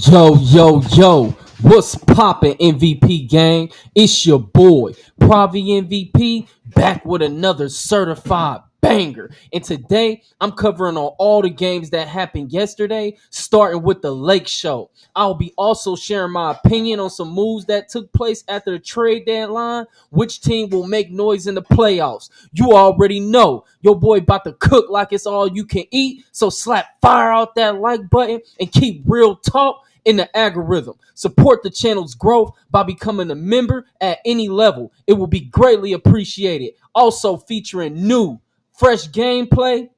Yo, what's poppin', MVP gang? It's your boy, Pravi MVP, back with another certified banger. And today, I'm covering on all the games that happened yesterday, starting with the Lake Show. I'll be also sharing my opinion on some moves that took place after the trade deadline, which team will make noise in the playoffs. You already know, your boy about to cook like it's all you can eat, so slap fire out that like button and keep real talk in the algorithm. Support the channel's growth by becoming a member at any level. It will be greatly appreciated. Also featuring new, fresh gameplay.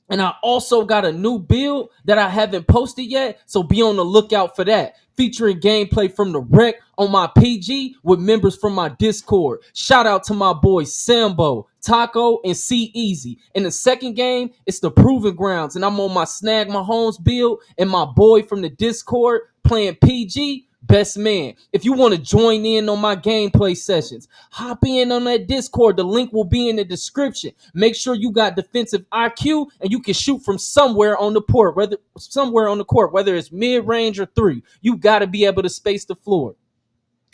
And I also got a new build that I haven't posted yet, so be on the lookout for that. Featuring gameplay from the rec on my PG with members from my Discord. Shout out to my boys Sambo, Taco, and C Easy. In the second game, it's the Proving Grounds, and I'm on my Snag Mahomes build, and my boy from the Discord playing PG. Best man. If you want to join in on my gameplay sessions, hop in on that Discord. The link will be in the description. Make sure you got defensive IQ and you can shoot from somewhere on the court, whether it's mid-range or three. You got to be able to space the floor.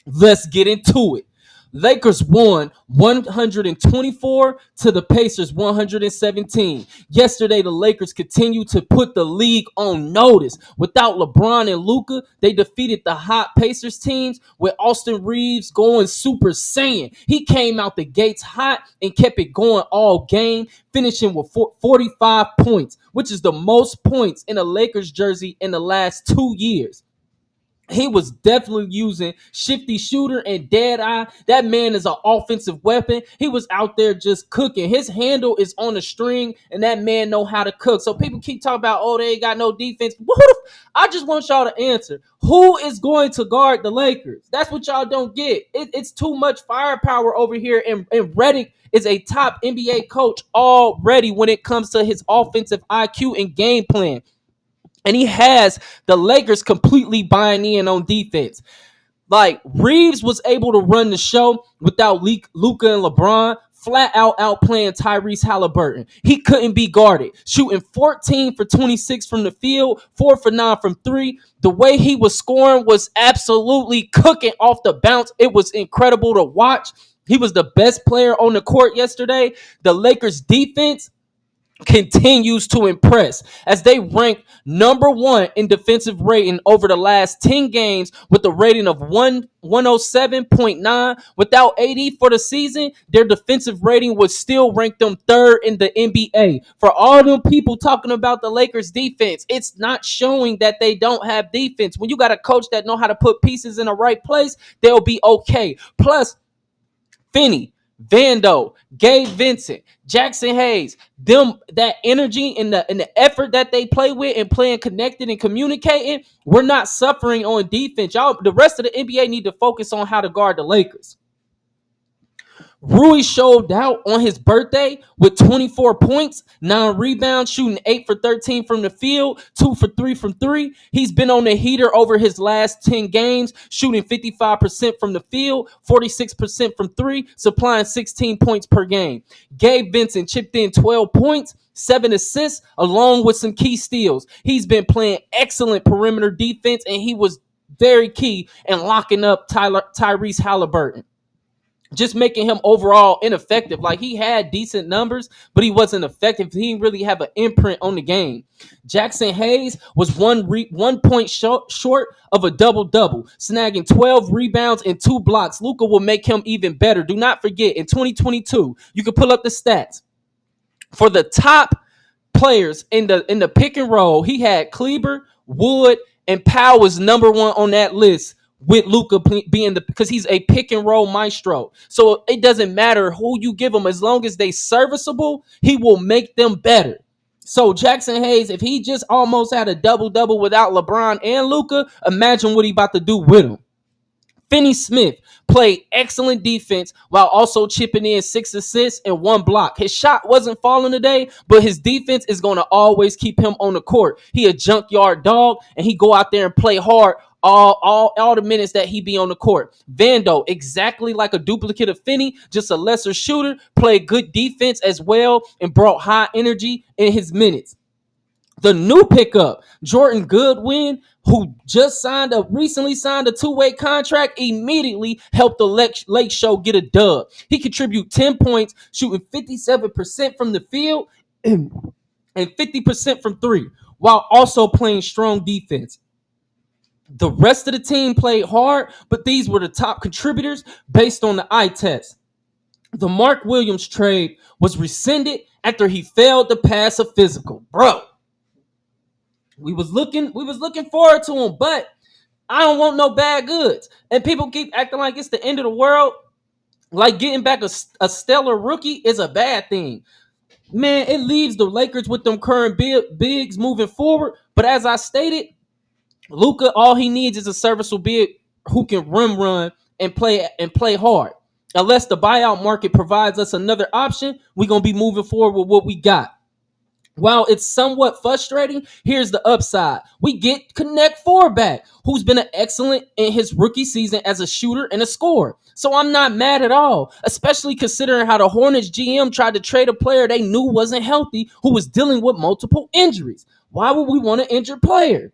Let's get into it. Lakers won 124 to the Pacers 117. Yesterday, the Lakers continued to put the league on notice. Without LeBron and Luka, they defeated the hot Pacers teams with Austin Reaves going Super Saiyan. He came out the gates hot and kept it going all game, finishing with 45 points, which is the most points in a Lakers jersey in the last 2 years. He was definitely using shifty shooter and dead eye. That man is an offensive weapon. He was out there just cooking. His handle is on the string, and that man know how to cook. So people keep talking about, oh, they ain't got no defense. I just want y'all to answer. Who is going to guard the Lakers? That's what y'all don't get. It's too much firepower over here, and Redick is a top NBA coach already when it comes to his offensive IQ and game plan. And he has the Lakers completely buying in on defense. Like, Reeves was able to run the show without Luka and LeBron flat out outplaying Tyrese Halliburton. He couldn't be guarded. Shooting 14 for 26 from the field, 4 for 9 from 3. The way he was scoring was absolutely cooking off the bounce. It was incredible to watch. He was the best player on the court yesterday. The Lakers defense continues to impress as they rank number one in defensive rating over the last 10 games with a rating of 107.9. Without AD for the season, their defensive rating would still rank them third in the NBA. For all them people talking about the Lakers defense, it's not showing that they don't have defense. When you got a coach that know how to put pieces in the right place, they'll be okay. Plus, Finney, Vando, Gabe Vincent, Jackson Hayes, them, that energy and the effort that they play with and playing connected and communicating, we're not suffering on defense. Y'all, the rest of the NBA need to focus on how to guard the Lakers. Rui showed out on his birthday with 24 points, 9 rebounds, shooting 8 for 13 from the field, 2 for 3 from 3. He's been on the heater over his last 10 games, shooting 55% from the field, 46% from 3, supplying 16 points per game. Gabe Vincent chipped in 12 points, 7 assists, along with some key steals. He's been playing excellent perimeter defense, and he was very key in locking up Tyrese Halliburton, just making him overall ineffective. Like, he had decent numbers, but he wasn't effective. He didn't really have an imprint on the game. Jackson Hayes was 1 point short of a double-double, snagging 12 rebounds and 2 blocks. Luka will make him even better. Do not forget, in 2022, you can pull up the stats. For the top players in the pick and roll, he had Kleber, Wood, and Powell was number one on that list, with Luka being because he's a pick and roll maestro. So it doesn't matter who you give him, as long as they serviceable, he will make them better. So Jackson Hayes, if he just almost had a double-double without LeBron and Luka, imagine what he about to do with him. Finney Smith played excellent defense while also chipping in 6 assists and 1 block. His shot wasn't falling today, but his defense is going to always keep him on the court. He a junkyard dog, and he go out there and play hard all the minutes that he be on the court. Vando, exactly like a duplicate of Finney, just a lesser shooter, played good defense as well and brought high energy in his minutes. The new pickup, Jordan Goodwin, who just recently signed a two-way contract, immediately helped the Lake Show get a dub. He contributed 10 points, shooting 57% from the field and 50% from three, while also playing strong defense. The rest of the team played hard, but these were the top contributors based on the eye test. The Mark Williams trade was rescinded after he failed to pass a physical. Bro, we was looking forward to him, but I don't want no bad goods. And people keep acting like it's the end of the world. Like getting back a stellar rookie is a bad thing. Man, it leaves the Lakers with them current bigs moving forward. But as I stated, Luka, all he needs is a serviceable big who can run and play hard. Unless the buyout market provides us another option, we're gonna be moving forward with what we got. While it's somewhat frustrating, here's the upside. We get Connect Four back, who's been an excellent in his rookie season as a shooter and a scorer. So I'm not mad at all, especially considering how the Hornets GM tried to trade a player they knew wasn't healthy, who was dealing with multiple injuries. Why would we want an injured player?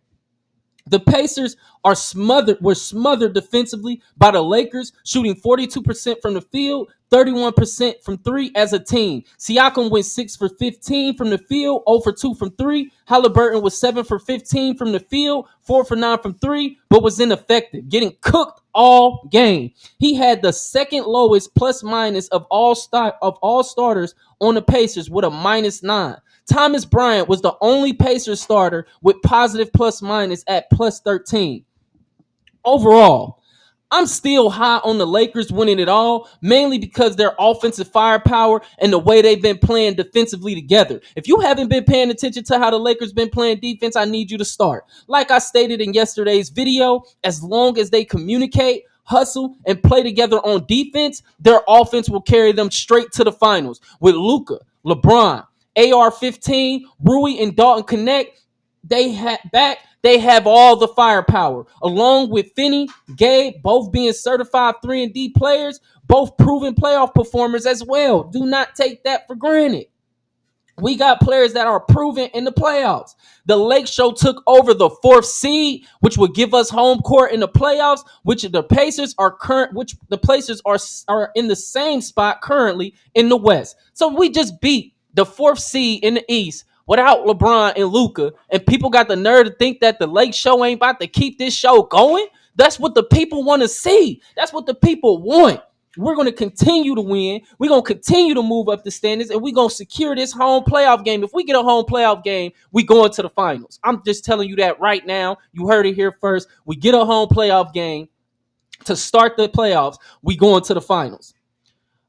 The Pacers were smothered defensively by the Lakers, shooting 42% from the field, 31% from three as a team. Siakam went 6 for 15 from the field, 0 for 2 from three. Halliburton was 7 for 15 from the field, 4 for 9 from three, but was ineffective, getting cooked all game. He had the second lowest plus minus of all starters on the Pacers with a -9. Thomas Bryant was the only Pacers starter with positive plus minus at plus 13. Overall, I'm still high on the Lakers winning it all, mainly because their offensive firepower and the way they've been playing defensively together. If you haven't been paying attention to how the Lakers been playing defense, I need you to start. Like I stated in yesterday's video, as long as they communicate, hustle, and play together on defense, their offense will carry them straight to the finals. With Luka, LeBron, AR-15, Rui, and Dalton Connect, they have all the firepower, along with Finney, Gabe, both being certified 3-and-D players, both proven playoff performers as well. Do not take that for granted. We got players that are proven in the playoffs. The Lake Show took over the 4th seed, which would give us home court in the playoffs, which the Pacers are in the same spot currently in the West. So we just beat the 4th seed in the East without LeBron and Luka, and people got the nerve to think that the Lake Show ain't about to keep this show going. That's what the people want to see. That's what the people want. We're going to continue to win. We're going to continue to move up the standards, and we're going to secure this home playoff game. If we get a home playoff game, we go into the finals. I'm just telling you that right now. You heard it here first. We get a home playoff game to start the playoffs. We go into the finals.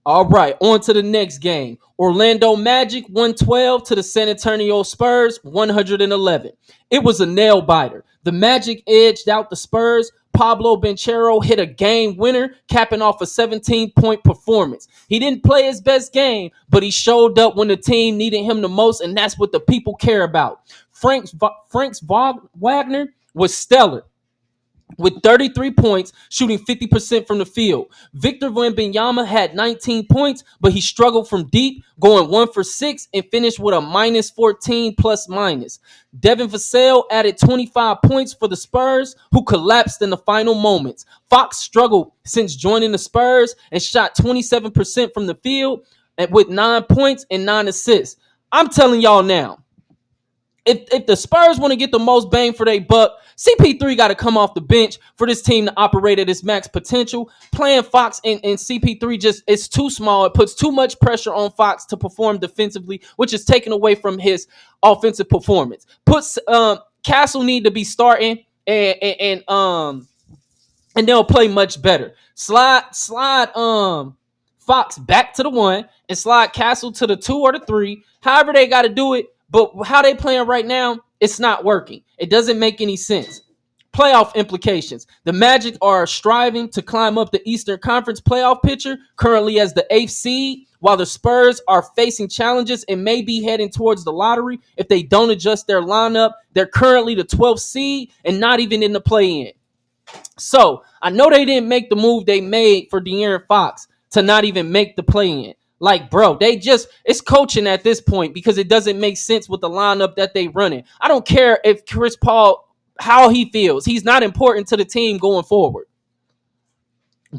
All right, on to the next game. Orlando Magic 112 to the San Antonio Spurs 111. It was a nail biter. The Magic edged out the Spurs. Pablo Banchero hit a game winner, capping off a 17-point performance. He didn't play his best game, but he showed up when the team needed him the most, and that's what the people care about. Franks Wagner was stellar with 33 points, shooting 50% from the field. Victor Wembanyama had 19 points, but he struggled from deep, going 1 for 6 and finished with a -14 plus minus. Devin Vassell added 25 points for the Spurs, who collapsed in the final moments. Fox struggled since joining the Spurs and shot 27% from the field with 9 points and 9 assists. I'm telling y'all now, if the Spurs want to get the most bang for their buck, CP3 got to come off the bench for this team to operate at its max potential. Playing Fox and CP3 it's too small. It puts too much pressure on Fox to perform defensively, which is taken away from his offensive performance. Castle need to be starting and they'll play much better. Slide Fox back to the 1 and slide Castle to the 2 or the 3. However they got to do it. But how they playing right now, it's not working. It doesn't make any sense. Playoff implications. The Magic are striving to climb up the Eastern Conference playoff picture, currently as the 8th seed, while the Spurs are facing challenges and may be heading towards the lottery if they don't adjust their lineup. They're currently the 12th seed and not even in the play-in. So I know they didn't make the move they made for De'Aaron Fox to not even make the play-in. Like, bro, it's coaching at this point because it doesn't make sense with the lineup that they running. I don't care if Chris Paul, how he feels. He's not important to the team going forward.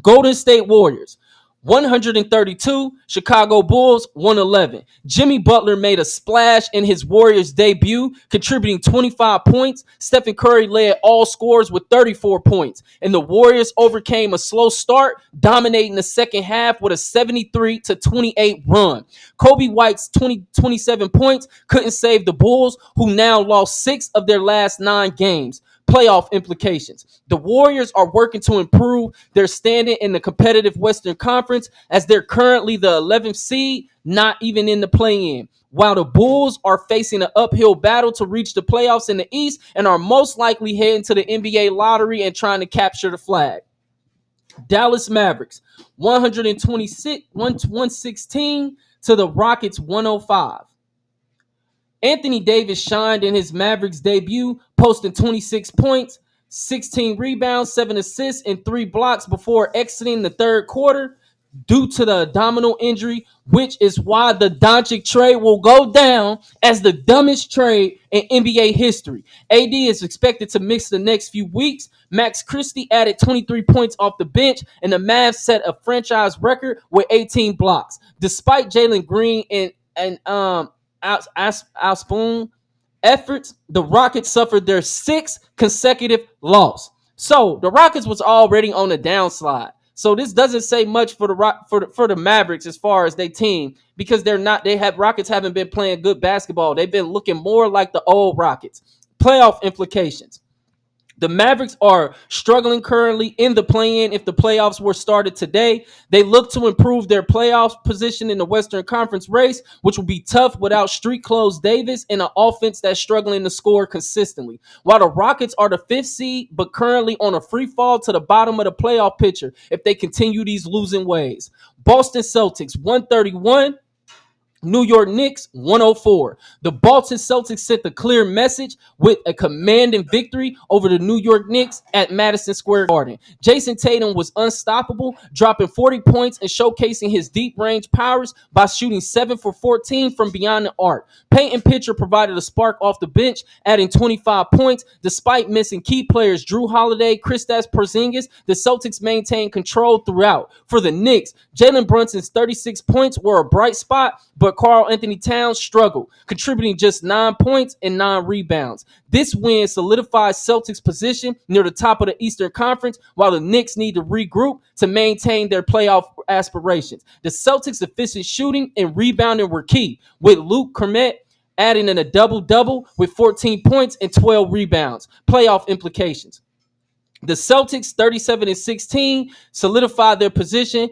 Golden State Warriors 132, Chicago Bulls 111. Jimmy Butler made a splash in his Warriors debut, contributing 25 points. Stephen Curry led all scorers with 34 points. And the Warriors overcame a slow start, dominating the second half with a 73-28 run. Kobe White's 27 points couldn't save the Bulls, who now lost 6 of their last 9 games. Playoff implications. The Warriors are working to improve their standing in the competitive Western Conference as they're currently the 11th seed, not even in the play-in. While the Bulls are facing an uphill battle to reach the playoffs in the East and are most likely heading to the NBA lottery and trying to capture the flag. Dallas Mavericks 116 to the Rockets 105. Anthony Davis shined in his Mavericks debut, posting 26 points, 16 rebounds, 7 assists, and 3 blocks before exiting the third quarter due to the abdominal injury, which is why the Doncic trade will go down as the dumbest trade in NBA history. AD is expected to miss the next few weeks. Max Christie added 23 points off the bench, and the Mavs set a franchise record with 18 blocks. Despite Jalen Green and Alspoon efforts, the Rockets suffered their 6th consecutive loss. So the Rockets was already on the downslide. So this doesn't say much for the Mavericks as far as their team, because Rockets haven't been playing good basketball. They've been looking more like the old Rockets. Playoff implications. The Mavericks are struggling currently in the play-in. If the playoffs were started today, they look to improve their playoff position in the Western Conference race, which will be tough without street clothes Davis and an offense that's struggling to score consistently. While the Rockets are the 5th seed, but currently on a free fall to the bottom of the playoff picture if they continue these losing ways. Boston Celtics 131. New York Knicks 104. The Boston Celtics sent a clear message with a commanding victory over the New York Knicks at Madison Square Garden. Jason Tatum was unstoppable, dropping 40 points and showcasing his deep range powers by shooting 7 for 14 from beyond the arc. Peyton Pritchard provided a spark off the bench, adding 25 points. Despite missing key players Drew Holiday, Kristaps Porzingis, the Celtics maintained control throughout. For the Knicks, Jalen Brunson's 36 points were a bright spot, but Karl Anthony Towns struggled, contributing just 9 points and 9 rebounds. This win solidifies Celtics' position near the top of the Eastern Conference, while the Knicks need to regroup to maintain their playoff aspirations. The Celtics' efficient shooting and rebounding were key, with Luke Kornet adding in a double-double with 14 points and 12 rebounds. Playoff implications. The Celtics 37-16 solidified their position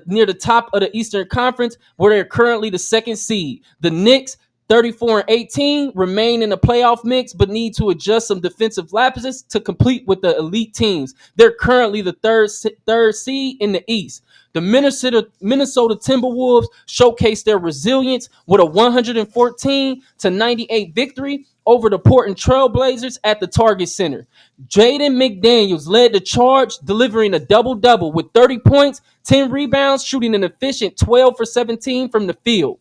near the top of the Eastern Conference, where they're currently the 2nd seed. The Knicks 34-18 remain in the playoff mix, but need to adjust some defensive lapses to compete with the elite teams. They're currently the third seed in the East. The Minnesota Timberwolves showcased their resilience with a 114-98 victory over the Portland Trailblazers at the Target Center. Jaden McDaniels led the charge, delivering a double-double with 30 points, 10 rebounds, shooting an efficient 12 for 17 from the field.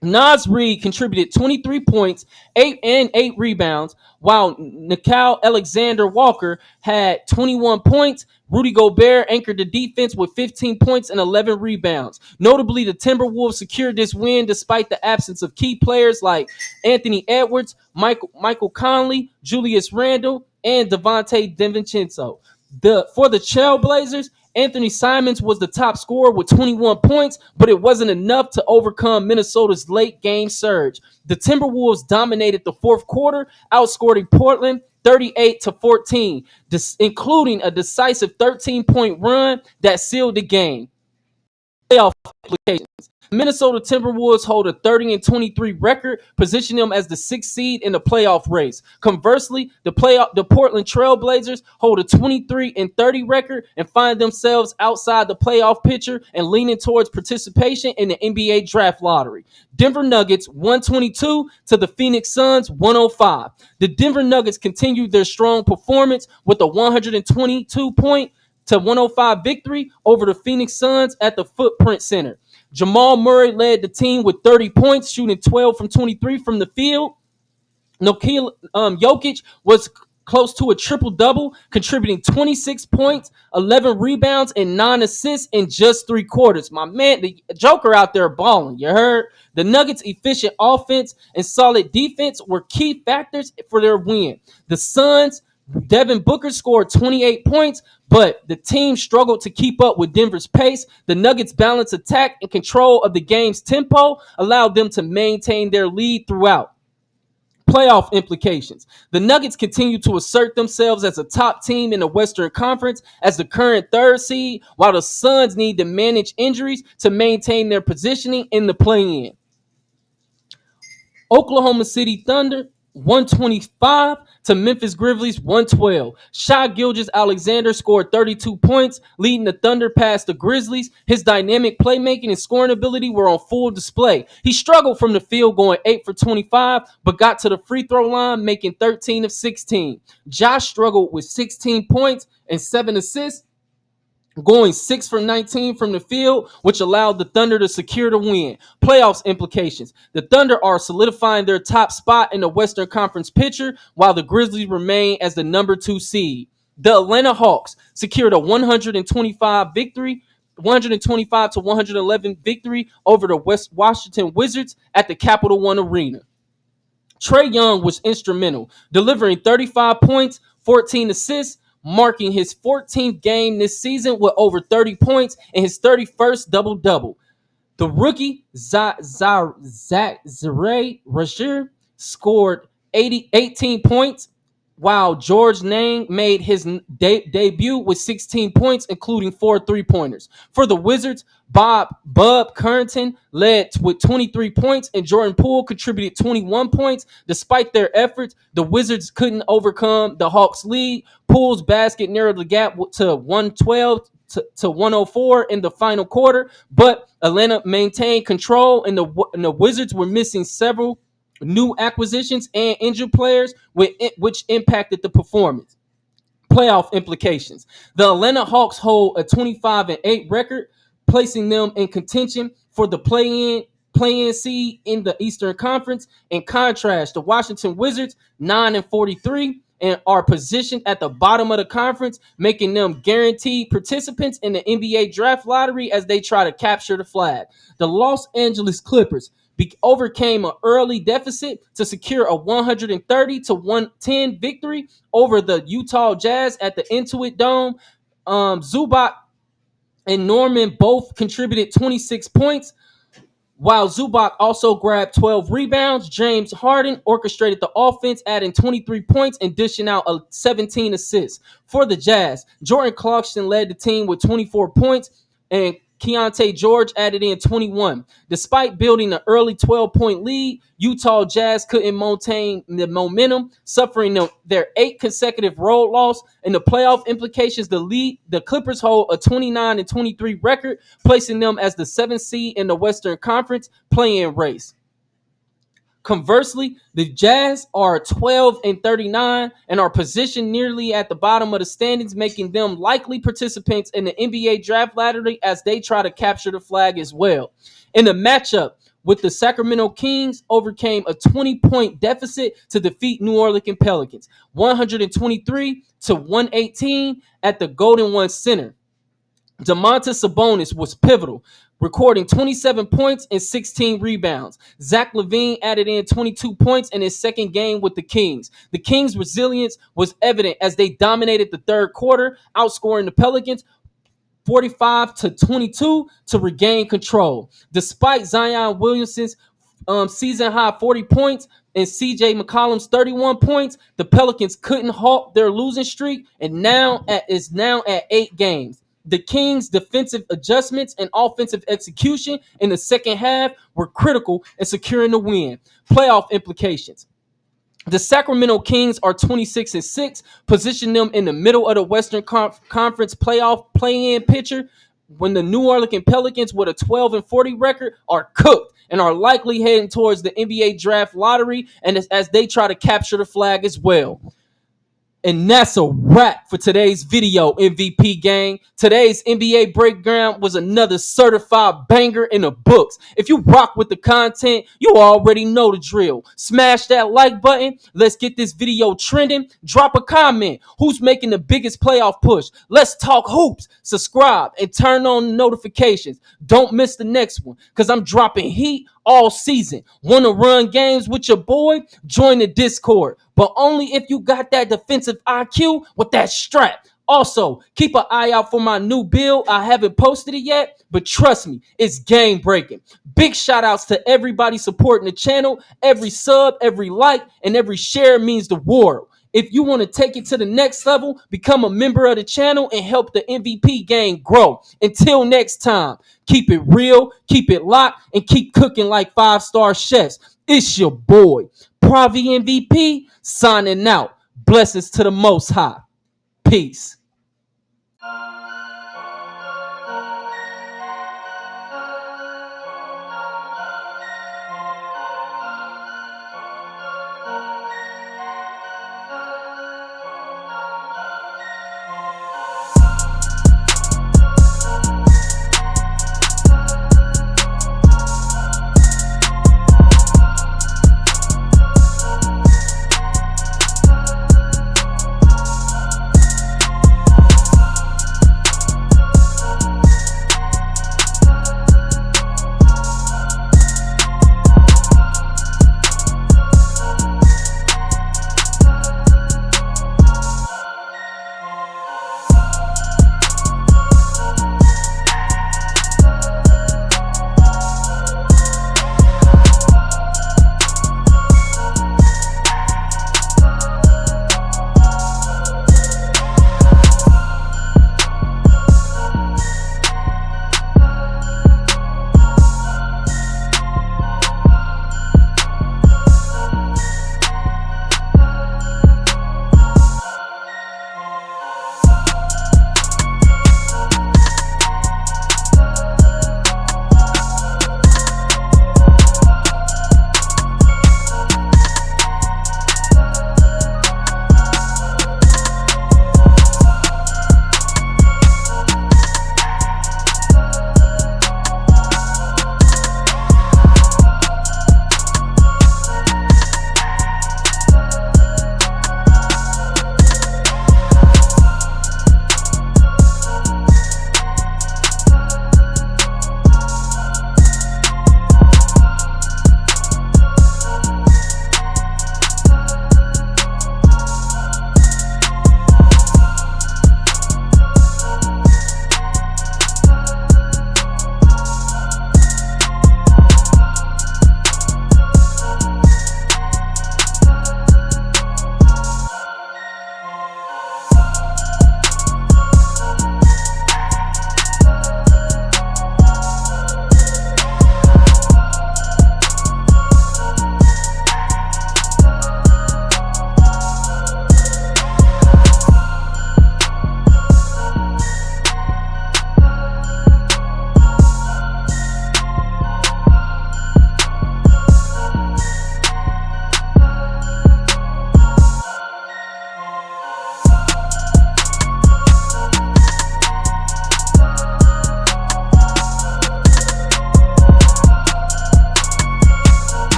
Naz Reid contributed 23 points, 8 rebounds, while Nickeil Alexander-Walker had 21 points. Rudy Gobert anchored the defense with 15 points and 11 rebounds. Notably, the Timberwolves secured this win despite the absence of key players like Anthony Edwards, Michael Conley, Julius Randle, and Devontae DiVincenzo. For the Trailblazers, Anthony Simons was the top scorer with 21 points, but it wasn't enough to overcome Minnesota's late game surge. The Timberwolves dominated the fourth quarter, outscoring Portland 38-14, including a decisive 13-point run that sealed the game. Playoff implications. Minnesota Timberwolves hold a 30-23 record, positioning them as the 6th seed in the playoff race. Conversely, the Portland Trailblazers hold a 23-30 record and find themselves outside the playoff picture and leaning towards participation in the NBA draft lottery. Denver Nuggets 122 to the Phoenix Suns 105. The Denver Nuggets continued their strong performance with a 122-point to 105 victory over the Phoenix Suns at the Footprint Center. Jamal Murray led the team with 30 points, shooting 12 from 23 from the field. Jokic was close to a triple-double, contributing 26 points, 11 rebounds, and 9 assists in just 3 quarters. My man, the Joker out there balling, you heard? The Nuggets' efficient offense and solid defense were key factors for their win. The Suns' Devin Booker scored 28 points, but the team struggled to keep up with Denver's pace. The Nuggets' balanced attack and control of the game's tempo allowed them to maintain their lead throughout. Playoff implications. The Nuggets continue to assert themselves as a top team in the Western Conference as the current third seed, while the Suns need to manage injuries to maintain their positioning in the play-in. Oklahoma City Thunder 125 to Memphis Grizzlies 112. Shai Gilgeous-Alexander scored 32 points, leading the Thunder past the Grizzlies. His dynamic playmaking and scoring ability were on full display. He struggled from the field, going 8 for 25, but got to the free throw line, making 13 of 16. Josh struggled with 16 points and 7 assists, going 6 for 19 from the field, which allowed the Thunder to secure the win. Playoffs implications. The Thunder are solidifying their top spot in the Western Conference picture, while the Grizzlies remain as the number 2 seed. The Atlanta Hawks secured a 125 to 111 victory over the West Washington Wizards at the Capital One Arena. Trae Young was instrumental, delivering 35 points, 14 assists, marking his 14th game this season with over 30 points and his 31st double-double. The rookie Zach Rashir scored 18 points, while George Niang made his debut with 16 points, including 4 3-pointers. For the Wizards, Bub Currington led with 23 points, and Jordan Poole contributed 21 points. Despite their efforts, the Wizards couldn't overcome the Hawks' lead. Poole's basket narrowed the gap to 112 to 104 in the final quarter, but Atlanta maintained control, and the Wizards were missing several new acquisitions and injured players, which impacted the performance. Playoff implications. The Atlanta Hawks hold a 25-8 record, placing them in contention for the play-in seed in the Eastern Conference. In contrast, the Washington Wizards 9-43 and are positioned at the bottom of the conference, making them guaranteed participants in the NBA draft lottery as they try to capture the flag. The Los Angeles Clippers overcame an early deficit to secure a 130 to 110 victory over the Utah Jazz at the Intuit Dome. Zubac and Norman both contributed 26 points, while Zubac also grabbed 12 rebounds. James Harden orchestrated the offense, adding 23 points and dishing out 17 assists. For the Jazz, Jordan Clarkson led the team with 24 points, and Keontae George added in 21. Despite building an early 12-point lead, Utah Jazz couldn't maintain the momentum, suffering their 8th consecutive road loss. In the playoff implications, the Clippers hold a 29-23 record, placing them as the 7th seed in the Western Conference play-in race. Conversely, the Jazz are 12-39 and are positioned nearly at the bottom of the standings, making them likely participants in the NBA draft lottery as they try to capture the flag as well. In the matchup with the Sacramento Kings, overcame a 20-point deficit to defeat New Orleans Pelicans, 123 to 118 at the Golden One Center. Domantas Sabonis was pivotal, recording 27 points and 16 rebounds. Zach LaVine added in 22 points in his second game with the Kings. The Kings' resilience was evident as they dominated the third quarter, outscoring the Pelicans 45 to 22 to regain control. Despite Zion Williamson's season high 40 points and CJ McCollum's 31 points, the Pelicans couldn't halt their losing streak and is now at 8 games. The Kings' defensive adjustments and offensive execution in the second half were critical in securing the win. Playoff implications. The Sacramento Kings are 26-6, position them in the middle of the Western Conference playoff play-in picture, when the New Orleans Pelicans with a 12-40 record are cooked and are likely heading towards the NBA draft lottery and as they try to capture the flag as well. And that's a wrap for today's video, MVP gang. Today's NBA breakdown was another certified banger in the books. If you rock with the content, you already know the drill. Smash that like button. Let's get this video trending. Drop a comment. Who's making the biggest playoff push? Let's talk hoops. Subscribe and turn on notifications. Don't miss the next one because I'm dropping heat all season. Want to run games with your boy? Join the Discord, but only if you got that defensive IQ with that strap. Also, keep an eye out for my new build. I haven't posted it yet, but trust me, it's game breaking. Big shout outs to everybody supporting the channel. Every sub, every like, and every share means the world. If you want to take it to the next level, become a member of the channel and help the MVP gang grow. Until next time, keep it real, keep it locked, and keep cooking like 5-star chefs. It's your boy, Pravi MVP, signing out. Blessings to the Most High. Peace.